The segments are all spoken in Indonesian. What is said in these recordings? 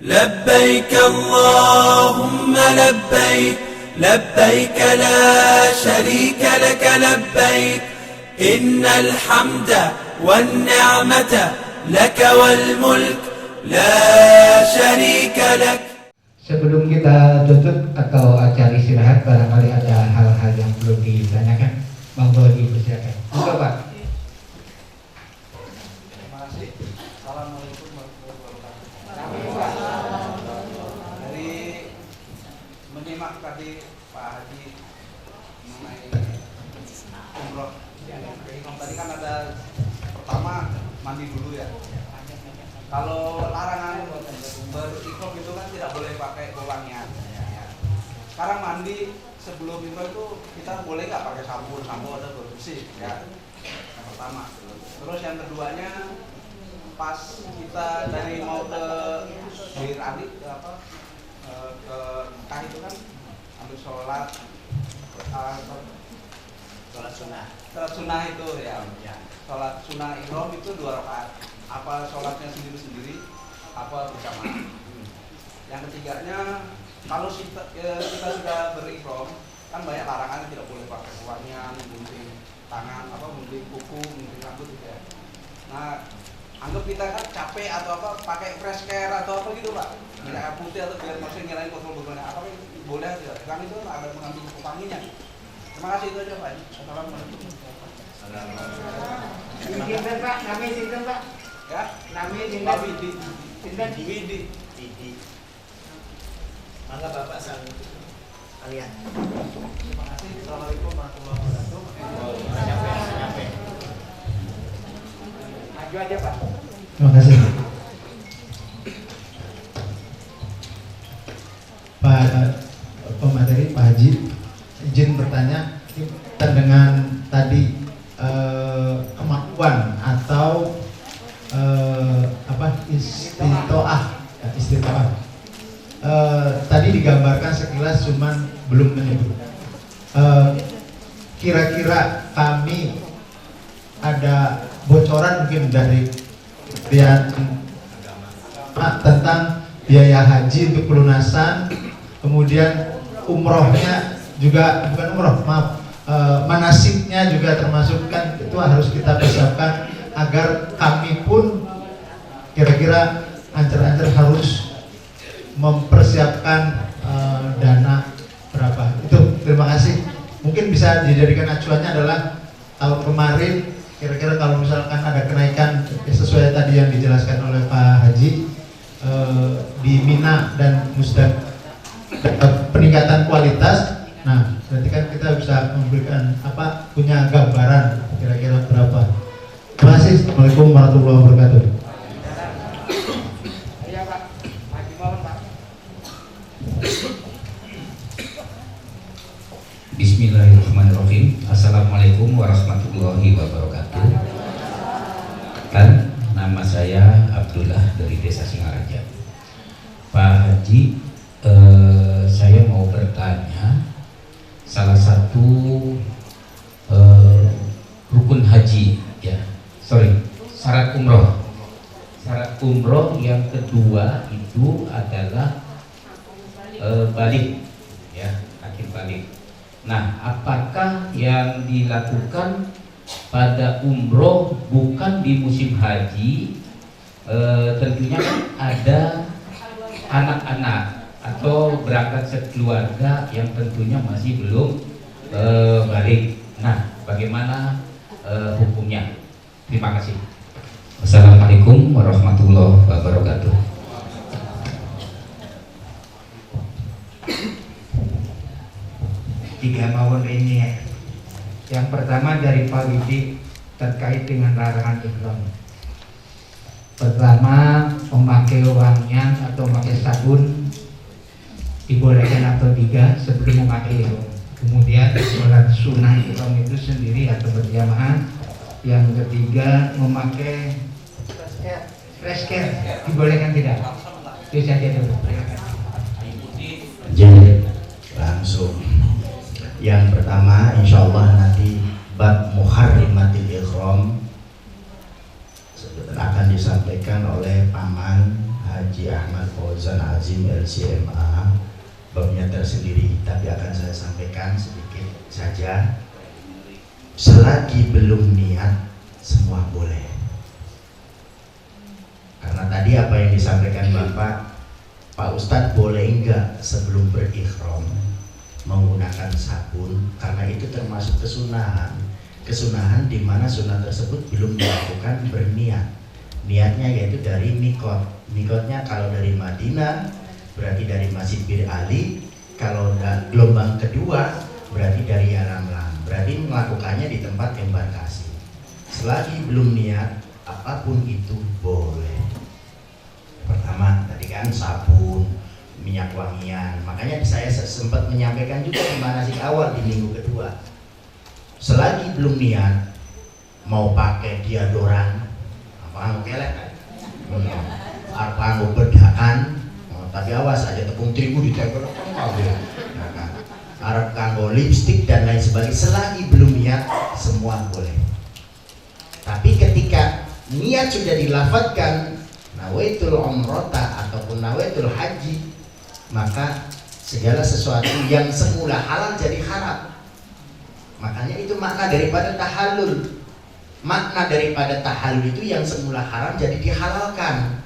لبيك اللهم لبيك لبيك لا شريك لك لبيك إن الحمد والنعمة لك والملك لا شريك لك. Sebelum kita tutup atau acara istirahat, barangkali ada hal-hal yang perlu ditanyakan, monggo dipersilakan. Monggo Pak. Terima kasih. Assalamualaikum warahmatullahi wabarakatuh. Dari menyimak tadi Pak Haji mengenai umroh, tadi kan ada pertama mandi dulu ya. Kalau larangan berikhram itu kan tidak boleh pakai wewangian. Sekarang mandi sebelum ikhram itu kita boleh nggak pakai sampo atau bersih ya. Yang pertama. Terus yang keduanya pas kita dari mau ke Birani ke Mekah itu kan ambil sholat sunnah itu ya. Sholat sunnah ihram itu 2 rakaat. Apa sholatnya sendiri-sendiri, apa berjamaah. Yang ketiganya, kalau kita sudah berihram, kan banyak larangan, tidak boleh pakai wewangian, gunting tangan, gunting kuku, gunting rambut gitu ya. Nah, anggap kita kan capek atau apa, pakai fresh care atau apa gitu Pak, minyak putih atau biar maksudnya ngilangin kotor-kotornya, apa boleh tidak? Kan itu akan mengambil wanginya. Terima kasih, itu aja Pak. Assalamualaikum. Sinten Pak, nami sinten Pak? Ya, Nami Pak sinten? Widi. Mangga Bapak sang kalian. Terima kasih. Assalamualaikum warahmatullahi wabarakatuh. Nyampe. Maju aja Pak. Terima kasih. Pak pemateri Pak Haji, izin bertanya dengan tadi kemampuan atau istitoah. Tadi digambarkan sekilas cuman belum menyebut. Kira-kira kami ada bocoran mungkin dari tentang biaya haji untuk pelunasan, kemudian umrohnya juga bukan umroh, manasiknya juga termasuk kan, itu harus kita persiapkan agar kami pun kira-kira ancer-ancer harus mempersiapkan dana berapa. Itu terima kasih. Mungkin bisa dijadikan acuannya adalah tahun kemarin kira-kira kalau misalkan ada kenaikan sesuai tadi yang dijelaskan oleh Pak Haji di Mina dan Musdalifah, peningkatan kualitas. Nah, berarti kan kita bisa memberikan punya gambaran kira-kira berapa. Terima kasih. Assalamualaikum warahmatullahi wabarakatuh. Iya Pak, maju mohon Pak. Bismillahirrahmanirrahim. Assalamualaikum warahmatullahi wabarakatuh. Nama saya Abdullah dari Desa Singaraja. Pak Haji, saya mau bertanya salah satu rukun haji syarat umroh. Syarat umroh yang kedua itu adalah balik, ya, akhir balik. Nah, apakah yang dilakukan pada umroh bukan di musim haji? Tentunya ada anak-anak atau berangkat sekeluarga yang tentunya masih belum balik. Nah, bagaimana hukumnya? Terima kasih. Wassalamualaikum warahmatullahi wabarakatuh. Tiga mawon ini ya. Yang pertama dari Pak Widi terkait dengan larangan ihram. Pertama, memakai wangian atau memakai sabun dibolehkan atau tidak sebelum memakai ihram. Kemudian sholat sunnah ihram itu sendiri atau berjamaah. Yang ketiga, memakai fresh care dibolehkan tidak? Itu saja dulu. Jadi langsung. Yang pertama, insya Allah nanti bab muharrimatil ihram akan disampaikan oleh Paman Haji Ahmad Fauzan Azim LCMA, babnya tersendiri, tapi akan saya sampaikan sedikit saja. Selagi belum niat, semua boleh. Karena tadi apa yang disampaikan Bapak, Pak Ustadz boleh enggak sebelum berikhram menggunakan sabun, karena itu termasuk kesunahan. Kesunahan di mana sunnah tersebut belum dilakukan berniat. Niatnya yaitu dari mikot. Mikotnya kalau dari Madinah berarti dari Masjid Bir Ali. Kalau gelombang kedua berarti dari Yalamlam. Berarti melakukannya di tempat embarkasi. Selagi belum niat, apapun itu boleh. Pertama tadi kan sabun, minyak wangian. Makanya saya sempat menyampaikan juga di manasik awal di minggu kedua. Selagi belum niat mau pakai deodoran, apa kelek kan? Apa bedakan? Tapi awas aja tepung terigu ditempel kan? Arab kanggo lipstick dan lain sebagainya. Selagi belum niat, semua boleh. Tapi ketika niat sudah dilafadzkan, nawaitul umrata ataupun nawaitul haji, maka segala sesuatu yang semula halal jadi haram. Makanya itu makna daripada tahallul. Makna daripada tahallul itu yang semula haram jadi dihalalkan.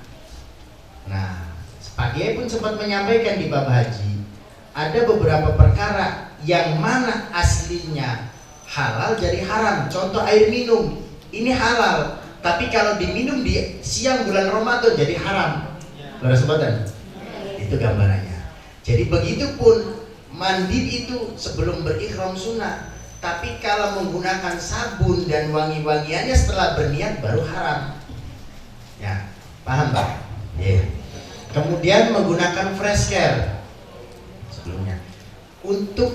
Nah, Pak Kiai pun sempat menyampaikan di bab haji, ada beberapa perkara yang mana aslinya halal jadi haram. Contoh air minum, ini halal, tapi kalau diminum di siang bulan Ramadan jadi haram. Leres badan? Itu gambarannya. Jadi begitupun mandi itu sebelum berikhram sunnah. Tapi kalau menggunakan sabun dan wangi-wangiannya setelah berniat baru haram. Ya, paham Pak? Yeah. Kemudian menggunakan fresh care sebelumnya. Untuk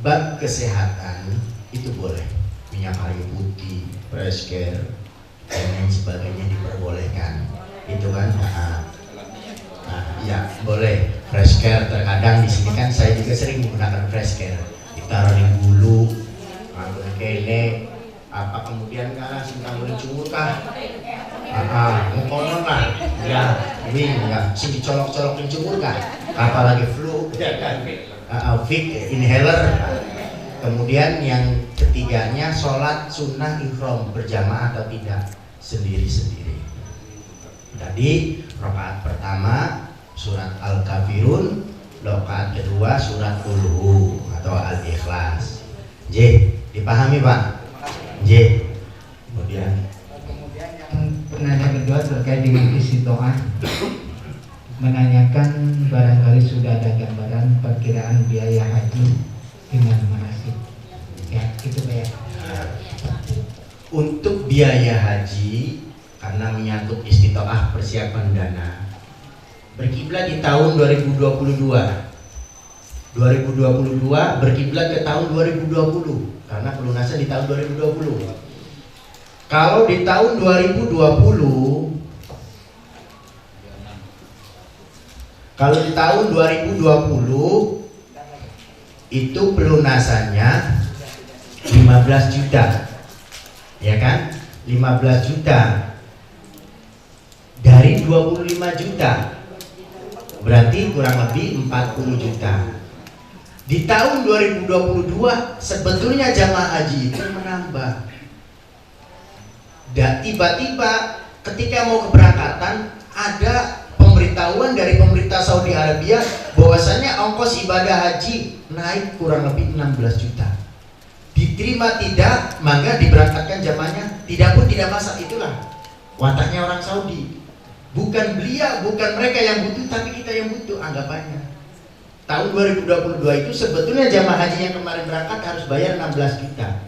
bab kesehatan itu boleh. Minyak kayu putih, fresh care dan lain sebagainya diperbolehkan. Itu kan? Ya boleh. Fresh care terkadang di sini kan saya juga sering menggunakan fresh care. Ditaruh di bulu, ambil kene, apa kemudian kan singkang cumur kah? Mukonon lah, ya, wing, ya, sing dicolok-colokin cumur kah? Apalagi flu, ya kan? Fik, inhaler. Kemudian yang ketiganya sholat sunnah ihram berjamaah atau tidak, sendiri-sendiri. Tadi rakaat pertama surat Al-Kafirun, rakaat kedua surat Qul atau Al-Ikhlas. J, dipahami Pak? J. Kemudian yang penanya kedua terkait dengan istiqomah, menanyakan barangkali sudah ada gambaran perkiraan biaya haji dengan manasik. Ya, itu Pak ya. Untuk biaya haji karena menyangkut istitoah persiapan dana, berkiblat di tahun 2022 berkiblat ke tahun 2020 karena pelunasan di tahun 2020. Kalau di tahun 2020 itu pelunasannya 15 juta. Ya kan? 15 juta dari 25 juta. Berarti kurang lebih 40 juta. Di tahun 2022 sebetulnya jamaah haji itu menambah. Dan tiba-tiba ketika mau keberangkatan ada pemberitahuan dari pemerintah Saudi Arabia bahwasanya ongkos ibadah haji naik kurang lebih 16 juta. Diterima tidak, maka diberangkatkan jamaahnya, tidak pun tidak masak. Itulah wataknya orang Saudi. Bukan beliau, bukan mereka yang butuh, tapi kita yang butuh anggapannya. Tahun 2022 itu sebetulnya jamaah haji yang kemarin berangkat harus bayar 16 juta.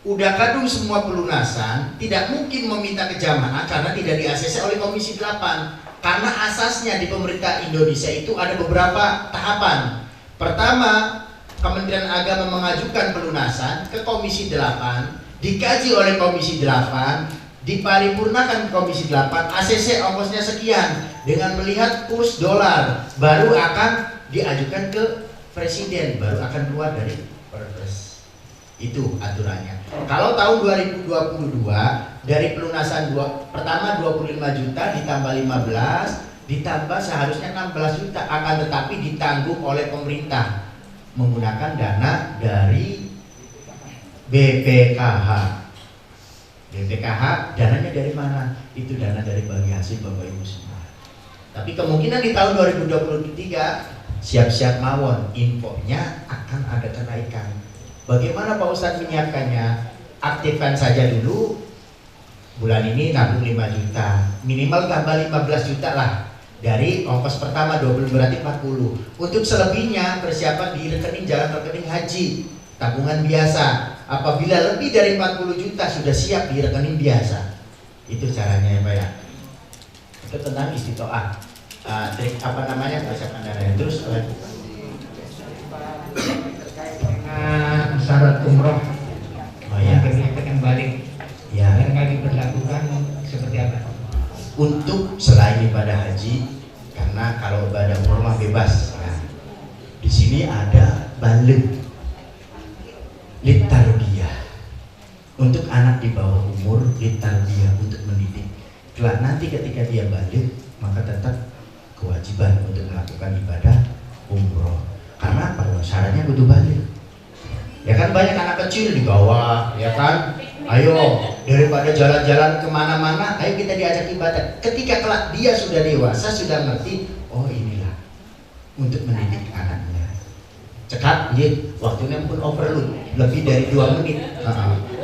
Udah kadung semua pelunasan, tidak mungkin meminta ke jamaah karena tidak di-ACC oleh Komisi 8. Karena asasnya di pemerintah Indonesia itu ada beberapa tahapan. Pertama, Kementerian Agama mengajukan pelunasan ke Komisi 8, dikaji oleh Komisi 8, diparipurnakan ke Komisi 8, ACC ongkosnya sekian. Dengan melihat kurs dolar, baru akan diajukan ke Presiden, baru akan keluar dari Perpres. Itu aturannya. Kalau tahun 2022 dari pelunasan pertama 25 juta ditambah 15 ditambah seharusnya 16 juta, akan tetapi ditanggung oleh pemerintah menggunakan dana dari BPKH. BPKH dananya dari mana? Itu dana dari bagi hasil Bapak Ibu semua. Tapi kemungkinan di tahun 2023 siap-siap mawon, infonya akan ada kenaikan. Bagaimana Pak Ustadz menyiapkannya? Aktifkan saja dulu bulan ini nabung 5 juta, minimal tambah 15 juta lah dari ongkos pertama 20 berarti 40. Untuk selebihnya persiapan di rekening jalan rekening haji tabungan biasa. Apabila lebih dari 40 juta sudah siap di rekening biasa. Itu caranya ya Pak ya. Itu tentang istiqoah. Trik apa namanya persiapan dana. Terus dengan syarat umroh yang akan balik ya, yang kami berlakukan seperti apa? untuk selain ibadah haji, karena kalau ibadah umroh mah bebas ya. Di sini ada balik litarbiyah untuk anak di bawah umur, litarbiyah untuk mendidik. Kelak nanti ketika dia balik maka tetap kewajiban untuk melakukan ibadah umroh. Karena apa? Syaratnya butuh balik. Ya kan banyak anak kecil di bawah, ya kan? Ayo daripada jalan-jalan kemana-mana, ayo kita diajak ibadah. Ketika kelak dia sudah dewasa, sudah ngerti, oh inilah untuk mendidik anaknya. Cekat, waktunya pun overload, lebih dari 2 menit.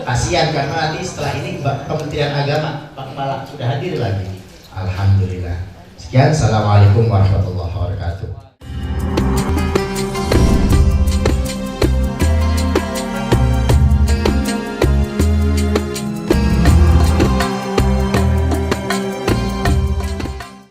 Kasihan karena nanti setelah ini Kementerian Agama, Pak Kepala sudah hadir lagi. Alhamdulillah. Sekian, assalamualaikum warahmatullahi wabarakatuh.